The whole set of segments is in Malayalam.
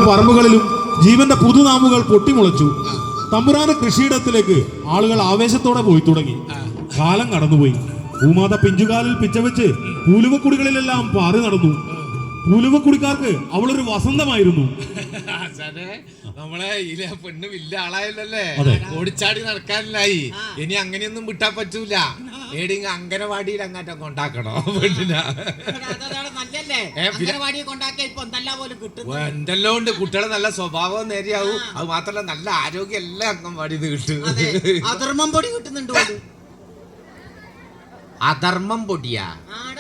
പറമ്പുകളിലും ജീവന്റെ പുതുനാമുകൾ പൊട്ടിമുളച്ചു. തമ്പുരാന്റെ കൃഷിയിടത്തിലേക്ക് ആളുകൾ ആവേശത്തോടെ പോയി തുടങ്ങി. കാലം കടന്നുപോയി. ഭൂമാത പിഞ്ചുകാലിൽ പിച്ചവെച്ച് പൂലുവക്കുടികളിലെല്ലാം പാറി നടന്നു. പൂലുവക്കുടിക്കാർക്ക് അവളൊരു വസന്തമായിരുന്നു. നമ്മളെ ഇതിലെ പെണ്ണ് വലിയ ആളായല്ലേ, ഓടിച്ചാടി നടക്കാനില്ലായി. ഇനി അങ്ങനെയൊന്നും വിട്ടാ പറ്റൂല. ഏടിങ്ങ അംഗനവാടിയിൽ അങ്ങാറ്റം കൊണ്ടാക്കണോ പെണ്ണിനെ? എന്തെല്ലാം ഉണ്ട്. കുട്ടികളെ നല്ല സ്വഭാവം നേരെയാവും. അത് മാത്രല്ല നല്ല ആരോഗ്യം എല്ലാം അംഗൻവാടി കിട്ടും. അധർമ്മം പൊടി കിട്ടുന്നുണ്ട്. അധർമ്മം പൊടിയാ?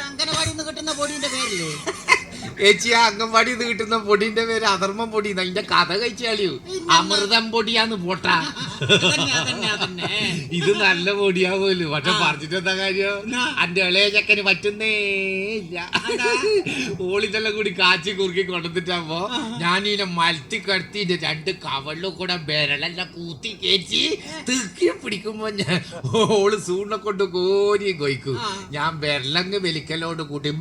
അംഗനവാടി കിട്ടുന്ന പൊടിന്റെ പേരില്ലേ ചേച്ചി? ആ അംഗൻവാടി കിട്ടുന്ന പൊടിന്റെ പേര് അധർമ്മം പൊടി. അതിന്റെ കഥ കഴിച്ചാളിയോ? അമൃതം പൊടിയാന്ന് പോട്ടാ. ഇത് നല്ല പൊടിയാവൂല്ലോ. പക്ഷെ പറഞ്ഞിട്ട് എന്താ കാര്യം? അന്റെ ഇളയ ചക്കന് പറ്റുന്നേ ഇല്ല. ഓളിതെല്ലാം കൂടി കാച്ചി കുറുക്കി കൊണ്ടുവന്നിട്ടാകുമ്പോ ഞാനിങ്ങനെ മലത്തി കടത്തിട്ട് രണ്ട് കവളിലും കൂടെ വിരലെല്ലാം കൂത്തി കേച്ചി തിക്കി പിടിക്കുമ്പോ ഓള് സൂണിനെ കൊണ്ട് കോരി കൊയ്ക്കും. ഞാൻ വിരലങ്ങ് വലിക്കലോട് കൂട്ടി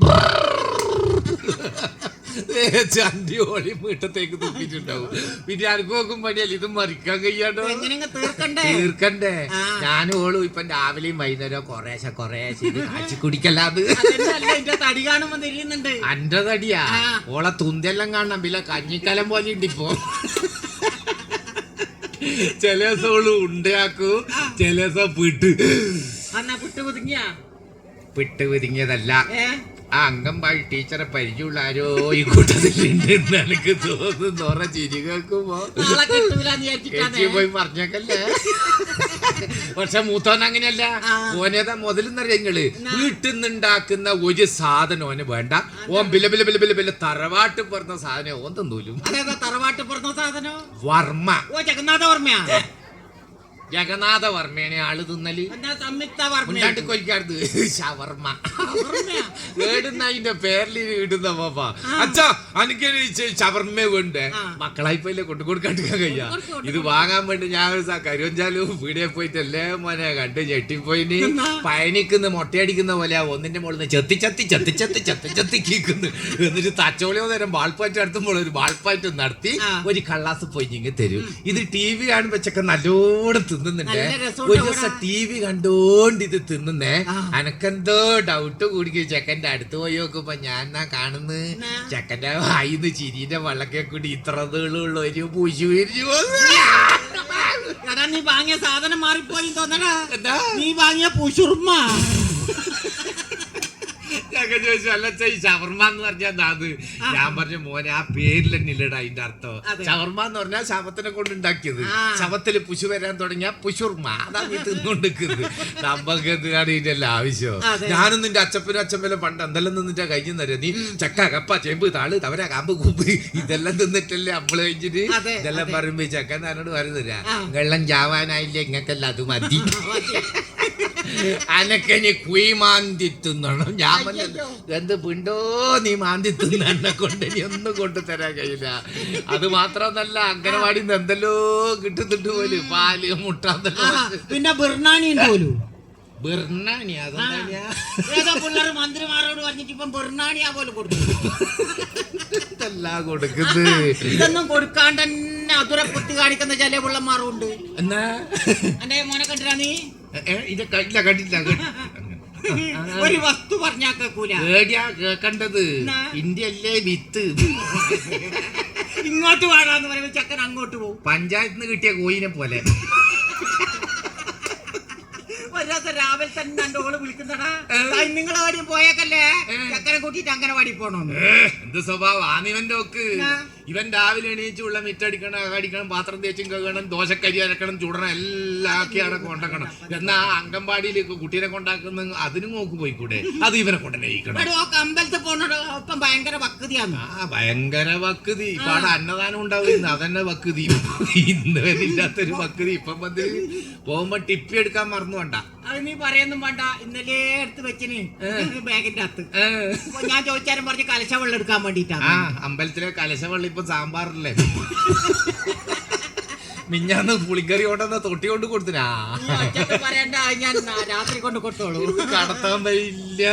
ചണ്ടി ഓളി വീട്ടത്തേക്ക് തുപ്പിട്ടുണ്ടാവും. പിന്നെ ആർക്കും നോക്കും പണിയല്ല. ഇത് മറിക്കാൻ കഴിയാണ്ടോ? തീർക്കണ്ടേ? ഞാനും ഓളും ഇപ്പൊ രാവിലെയും വൈകുന്നേരം കൊറേശ്ശെ ഇത് കാച്ചി കുടിക്കല്ലാത്. അന്റെ തടിയാ? ഓളെ തുന്തെല്ലാം കാണണം. പിന്നെ കഞ്ഞിക്കലം പോലെ ഉണ്ട് ഇപ്പൊ. ചില ദിവസം ഓള് ഉണ്ടയാക്കൂ, ചില ദിവസം പിട്ട് പിതുങ്ങിയതല്ല. ആ അംഗൻവാടി ടീച്ചറെ പരിചയമുള്ള ആരോ ഈ കൂട്ടത്തിലുണ്ടെന്ന് എനിക്ക് തോന്നുന്നു. ചിരി കേൾക്കുമ്പോ പോയി പറഞ്ഞേക്കല്ലേ. പക്ഷെ മൂത്തോൻ അങ്ങനെയല്ല. ഓനേതാ മുതലെന്നറിയാം നിങ്ങള്? വീട്ടിൽ നിന്നുണ്ടാക്കുന്ന ഒരു സാധനം ഓന് വേണ്ട. ഓൻ ബില തറവാട്ട് പറഞ്ഞ സാധനം ഓൻ തന്നൂലും. തറവാട്ട് പറഞ്ഞ സാധനം വർമ്മ. ജഗന്നാഥ വർമ്മയാ? ജഗന്നാഥ വർമ്മേനെ ആള് തിന്നല്. കൊയ്ക്കാറുത് ഷവർമ്മ. ഏടുന്നതിന്റെ പേരിൽ ഇടുന്ന പാപ്പ. അച്ഛാ എനിക്ക് ഷവർമ്മ വേണ്ടേ? മക്കളായിപ്പോയില്ലേ കൊണ്ടു കൊടുക്കാണ്ടിരിക്കാൻ കഴിയാ. ഇത് വാങ്ങാൻ വേണ്ടി ഞാൻ കരുവഞ്ചാലും വീടിയെ പോയിട്ടല്ലേ മോനെ കണ്ട് ഞെട്ടിപ്പോയിന്. പയനിക്കുന്ന മുട്ടയടിക്കുന്ന പോലെ ഒന്നിന്റെ മുകളിൽ ചെത്തി കീക്കുന്നു. എന്നിട്ട് തച്ചോളിയോ നേരം ബാൾപ്പാറ്റ് നടത്തുമ്പോൾ ഒരു ബാൾപ്പാറ്റ് നടത്തി ഒരു കള്ളാസ് പോയി ഇങ്ങ് തരും. ഇത് TV കാണുമ്പോ വെച്ചൊക്കെ നല്ലോണം തിന്നുന്നുണ്ട്. ഒരു ദിവസം TV കണ്ടോണ്ട് ഇത് തിന്നുന്നേ. എനക്കെന്തോ ഡൗട്ട് കൂടി ചെക്കന്റെ അടുത്ത് പോയി നോക്കുമ്പോ ഞാൻ കാണുന്നു ചെക്കന്റെ വായിന്ന് ചിരിന്റെ വള്ളക്കെ കൂടി ഇത്ര നീളമുള്ള ഒരു പുശു വിരിഞ്ഞു. നീ വാങ്ങിയ സാധനം മാറിപ്പോയി തോന്നടാ. നീ വാങ്ങിയ പുഷുർമ്മ. ഷവർമ്മ എന്ന് പറഞ്ഞാൽ അത് ഞാൻ പറഞ്ഞ മോനെ ആ പേരിൽ തന്നെ ഇല്ലടാ അതിന്റെ അർത്ഥം. ഷവർമ്മ എന്ന് പറഞ്ഞാൽ ശവത്തിനെ കൊണ്ട് ഉണ്ടാക്കിയത്. ശവത്തില് പുശു വരാൻ തുടങ്ങിയ പുഷുർമ്മ. അതാണ് നീ തിന്നോണ്ടിരിക്കുന്നത്. നമുക്ക് എന്തിനാണ് ഇതിന്റെ എല്ലാം ആവശ്യം? ഞാനും നിന്റെ അച്ചപ്പനും പണ്ട് എന്തെല്ലാം നിന്നിട്ടാ കഴിഞ്ഞെന്നറിയാം. നീ ചക്ക കപ്പ ചേമ്പ് താള് തവര കാമ്പ് കൂമ്പ് ഇതെല്ലാം തിന്നിട്ടല്ലേ അമ്മള് കഴിഞ്ഞിട്ട് ഇതെല്ലാം പറയുമ്പോ ചക്ക എന്നോട് പറയുന്നില്ല. വെള്ളം ചാവാനായില്ലേ ഇങ്ങക്കല്ല അത് മതി. അനക്കനി കുയി മാന്തി തിന്നണം. ഞാൻ എന്ത് പിണ്ടോ നീ മാന്തി തിന്ന എന്നെ കൊണ്ട് ഇനി ഒന്നും കൊണ്ടുതരാൻ കഴിയില്ല. അത് മാത്രമല്ല അംഗനവാടി എന്തെല്ലോ കിട്ടുന്നുണ്ട് പോലും. പാല് മുട്ട. പിന്നെ ബിർണാണി പോലും. ബിർണാണി പിള്ളേർ മന്ത്രിമാരോട് പറഞ്ഞിട്ട് ഇപ്പം ബിർണാണിയാ പോലും കൊടുക്കുന്നത്. ഇതൊന്നും കൊടുക്കാണ്ട് തന്നെ അതുര കുത്തി കാണിക്കുന്ന ചില പിള്ളമാരും ഉണ്ട്. എന്നാ എന്റെ മോനെ കണ്ടിട്ടാ നീ? കണ്ടില്ല. ഒരു വസ്തു പറഞ്ഞാ കേക്കൂല. കേക്കണ്ടത് ഇന്ത്യ അല്ലേ വിത്ത്. ഇങ്ങോട്ട് വാടാന്ന് പറയുമ്പോ ചക്കൻ അങ്ങോട്ട് പോകും. പഞ്ചായത്തിൽ നിന്ന് കിട്ടിയ കോയിനെ പോലെ. രാവിലെ തന്നെ എന്റെ ഓള് വിളിക്കുന്നടാ. നിങ്ങളെ കാര്യം പോയേക്കല്ലേ ചക്കനെ കൂട്ടിട്ട് അംഗനവാടി പോണോന്ന്. എന്ത് സ്വഭാവം ആനിവന്റെ ഒക്കെ. ഇവൻ രാവിലെ എണീച്ചുള്ള മിറ്റടിക്കണം, അടിക്കണം, പാത്രം തേച്ചും കഴുകണം, ദോശക്കരി അരക്കണം, ചുടണം, എല്ലാം ആക്കി അവിടെ കൊണ്ടാക്കണം. എന്നാ അംഗൻവാടിയിലേക്ക് കുട്ടീനെ കൊണ്ടാക്കുന്ന അതിന് നോക്ക് പോയിക്കൂടെ? അത് ഇവനെ കൊണ്ടുതന്നെയിരിക്കണം. അമ്പലത്തിൽ പോണോ ഒപ്പം ഭയങ്കര വക്കുതിയാണ്. ഭയങ്കര വക്കുതി. ഇപ്പൊ അവിടെ അന്നദാനം ഉണ്ടാവുന്നു. അതന്നെ വക്കുതി. ഇന്ന് വരെ ഇല്ലാത്തൊരു വക്കുതി. ഇപ്പം വന്ന് പോകുമ്പോ ടിപ്പി എടുക്കാൻ മറന്നു വേണ്ട. അത് നീ പറയൊന്നും വേണ്ട. ഇന്നലെ എടുത്ത് വെച്ചിന് ബാഗിന്റെ അകത്ത്. ഞാൻ ചോദിച്ചാലും പറഞ്ഞ് കലശ വെള്ളം എടുക്കാൻ വേണ്ടിട്ടാണ്. അമ്പലത്തിലെ കലശ വെള്ളം ഇപ്പൊ സാമ്പാറല്ലേ? മിഞ്ഞാന്ന് പുളിക്കറി കൊണ്ടെന്ന തൊട്ടി കൊണ്ട് കൊടുത്തിനാ. പറയണ്ട, ഞാൻ രാത്രി കൊണ്ട് കൊടുത്തോളൂ. കടത്താൻ വലിയ